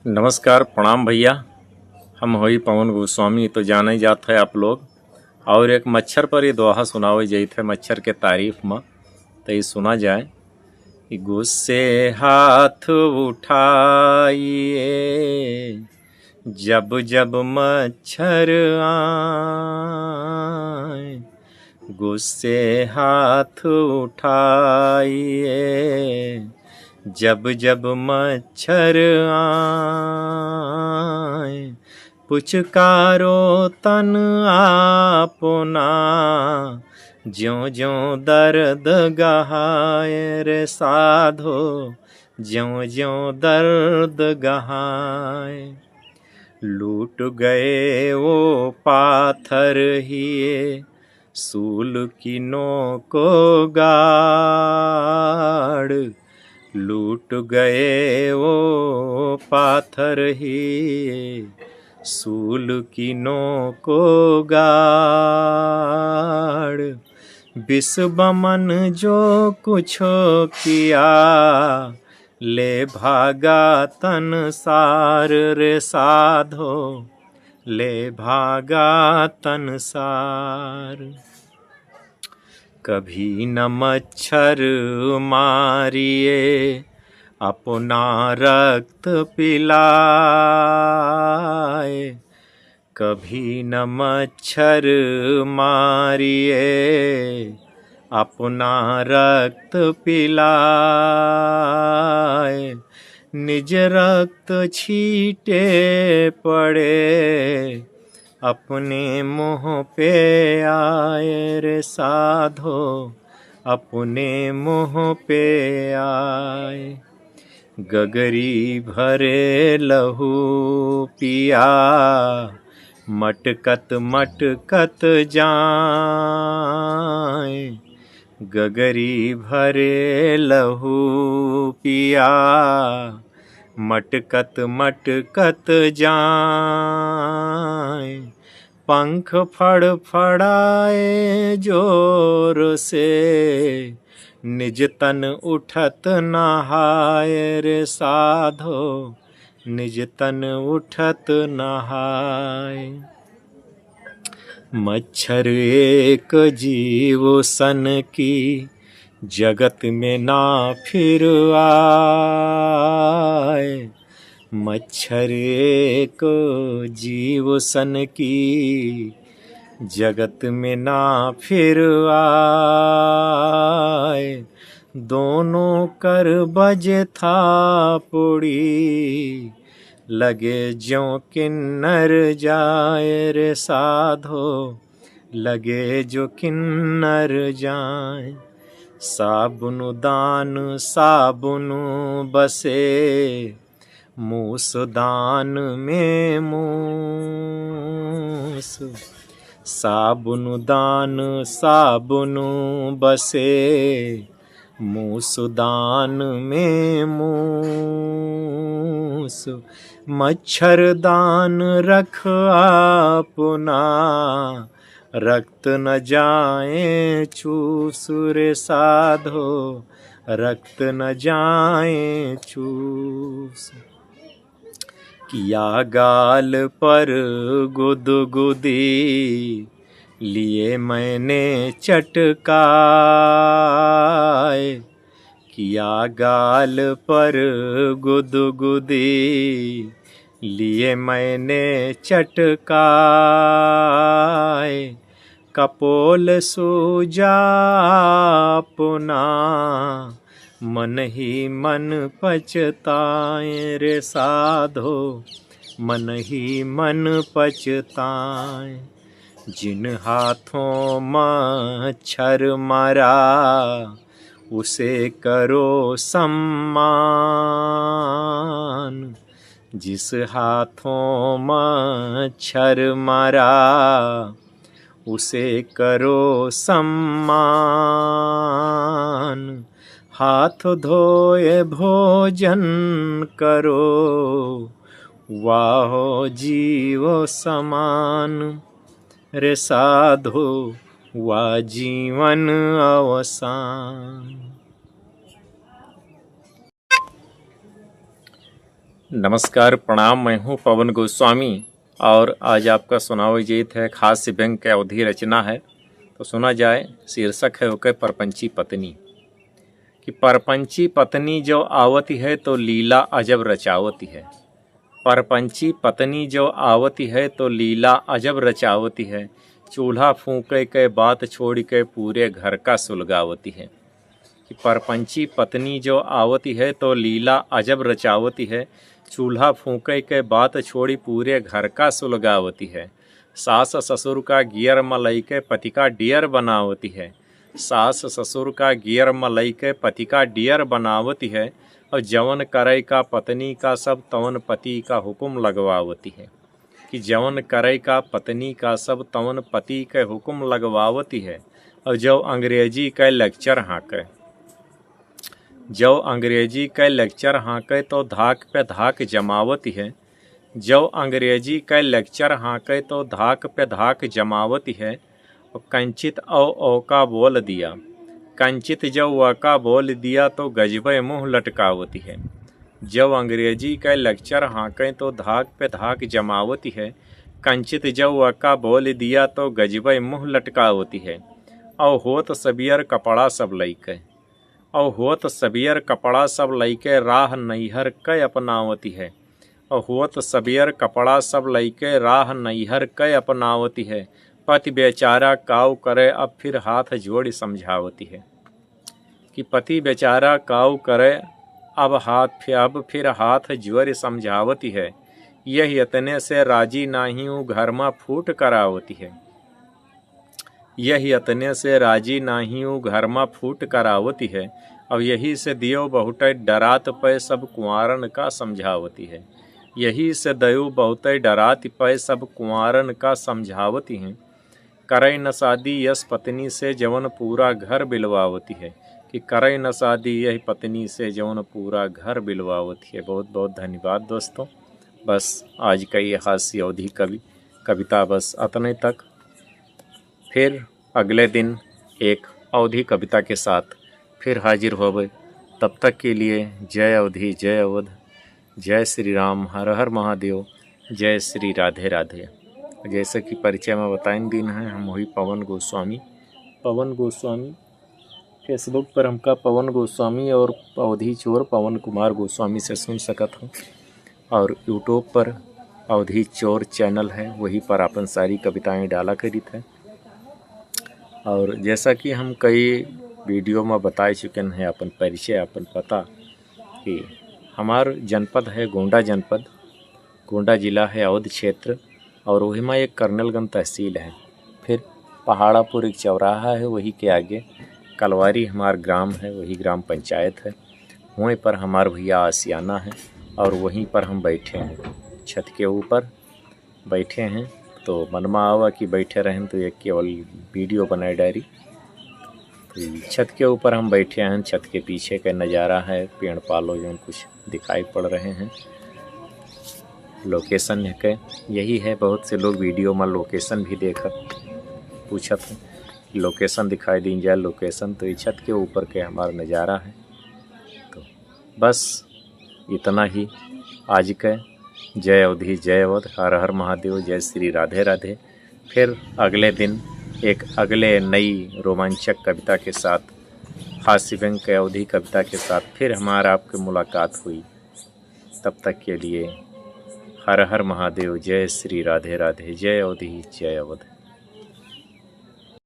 नमस्कार प्रणाम भैया। हम होई पवन गोस्वामी। तो जाने जात है आप लोग और एक मच्छर पर ही दोहा सुनावे जात है मच्छर के तारीफ में। तो ये सुना जाए कि गुस्से हाथ उठाइए जब जब मच्छर आए, गुस्से हाथ उठाइए जब जब मच्छर आए, पुचकारो तन आपना ज्यों ज्यों दर्द गहाए रे साधो, ज्यों ज्यों दर्द गहाए। लूट गए वो पाथर हिए सूल की नोको गाड़, लूट गए वो पाथर ही सूल की नोको गाड़। विष बमन जो कुछ किया ले भागा तन सार रे साधो, ले भागा तन सार। कभी न मच्छर मारिए अपना रक्त पिलाए, कभी न मच्छर मारिए अपना रक्त पिलाए। निज रक्त छीटे पड़े अपने मुँह पे आए रे साधो, अपने मुँह पे आए। गगरी भरे लहू पिया मटकत मटकत जाए, गगरी भरे लहू पिया मटकत मटकत जाए। पंख फड़फड़ाए जोर से निज तन उठत नहाए रे साधो, निज तन उठत नहाए। मच्छर एक जीव सन की जगत में ना फिर आए, मच्छर एक जीव सन की जगत में ना फिर आए। दोनों कर बजे था पुड़ी लगे ज्यों किन्नर जाए रे साधो, लगे जो किन्नर जाए। साबुन दान साबुन बसे मूस दान में मूस, साबुन दान साबुन बसे मूस दान में मूस। मच्छर दान रख अपना रक्त न जाए चूस रे साधो, रक्त न जाए चूस। किया गाल पर गुदगुदी लिए मैंने चटकाए, किया गाल पर गुदगुदी लिए मैंने चटकाए। कपोल सूजा अपना मन ही मन पछताए रे साधो, मन ही मन पछताए। जिन हाथों मच्छर मारा उसे करो सम्मान, जिस हाथों मच्छर मारा उसे करो सम्मान। हाथ धोए भोजन करो वाहो जीवो समान रे साधो, वा जीवन अवसान। नमस्कार, प्रणाम। मैं हूँ पवन गोस्वामी और आज आपका सुनाव जीत है खास व्यंग की अवधि रचना है। तो सुना जाए। शीर्षक है ओके परपंची पत्नी। कि परपंची पत्नी जो आवती है तो लीला अजब रचावती है। परपंची पत्नी जो आवती है तो लीला अजब रचावती है। चूल्हा फूके के बात छोड़ के पूरे घर का सुलगावती है। कि परपंची पत्नी जो आवती है तो लीला अजब रचावती है। चूल्हा फूके के बात छोड़ी पूरे घर का सुलगावती है। सास ससुर का गियर मलई के पति का डियर बनावती है। सास ससुर का गियर मलई के पति का डियर बनावती है। और जवन करे का पत्नी का सब तवन पति का हुक्म लगवावती है। कि जवन करे का पत्नी का सब तवन पति के हुक्म लगवावती है। और जो अंग्रेजी के लेक्चर हाँके तो धाक पे धाक जमावती है। जो अंग्रेजी के लेक्चर हाँके तो धाक पे धाक जमावती है। और कंचित औ का बोल दिया। कंचित जो व का बोल दिया तो गजबे मुँह लटकावती है। जब अंग्रेजी के लेक्चर हाँके तो धाक पे धाक जमावती है। कंचित जो व का बोल दिया तो गजबे मुँह लटकावती है। और होत सबियर कपड़ा सब लइके राह नैहर कै अपनावती है। और होत सबियर कपड़ा सब लइके राह नैहर कै अपनावती है। पति बेचारा काऊ करे अब फिर हाथ जोड़ समझावती है। कि पति बेचारा काऊ करे अब फिर हाथ जोड़ समझावती है। यही इतने से राजी नाही हूँ घर में फूट करावती है। यही इतने से राजी नाही हूँ घर में फूट करावती है। अब यही से दियो बहुत डरात पे सब कुंवारन का समझावती है। यही से दयो बहुत डरात पे सब कुंवारन का समझावती है। करे न शादी यस पत्नी से जवन पूरा घर बिलवावती है। कि करे न शादी यही पत्नी से जवन पूरा घर बिलवावती है। बहुत बहुत धन्यवाद दोस्तों। बस आज का ये हास्य अवधि कविता बस अतने तक। फिर अगले दिन एक अवधि कविता के साथ फिर हाजिर होवे। तब तक के लिए जय अवधि, जय अवध, जय श्री राम, हर हर महादेव, जय श्री राधे राधे। जैसे कि परिचय में बताएं दिन है, हम वही पवन गोस्वामी। फेसबुक पर हमका पवन गोस्वामी और अवधि चोर पवन कुमार गोस्वामी से सुन सकत हो। और यूट्यूब पर अवधि चोर चैनल है, वही पर अपन सारी कविताएं डाला करी थे। और जैसा कि हम कई वीडियो में बता चुके हैं अपन परिचय, अपन पता कि हमार जनपद है गोंडा जनपद, गोंडा जिला है अवध क्षेत्र। और वही में एक कर्नलगंज तहसील है। फिर पहाड़ापुर एक चौराहा है, वही के आगे कलवारी हमार ग्राम है, वही ग्राम पंचायत है। वहीं पर हमार भैया आसियाना है और वहीं पर हम बैठे हैं, छत के ऊपर बैठे हैं। तो मनमा आवा कि बैठे रहें तो एक केवल वीडियो बनाए डायरी। तो छत के ऊपर हम बैठे हैं, छत के पीछे का नज़ारा है, पेड़ पालो जो कुछ दिखाई पड़ रहे हैं। लोकेशन है के यही है। बहुत से लोग वीडियो में लोकेशन भी देखत पूछत हैं, लोकेशन दिखाई दी जाए लोकेशन। तो ये छत के ऊपर के हमारा नज़ारा है। तो बस इतना ही आज के। जय अवधि, जय अवध, हर हर महादेव, जय श्री राधे राधे। फिर अगले दिन एक अगले नई रोमांचक कविता के साथ, हास्य व्यंग के अवधि कविता के साथ फिर हमारा आपकी मुलाकात हुई। तब तक के लिए हर हर महादेव, जय श्री राधे राधे, जय अवधि, जय अवध।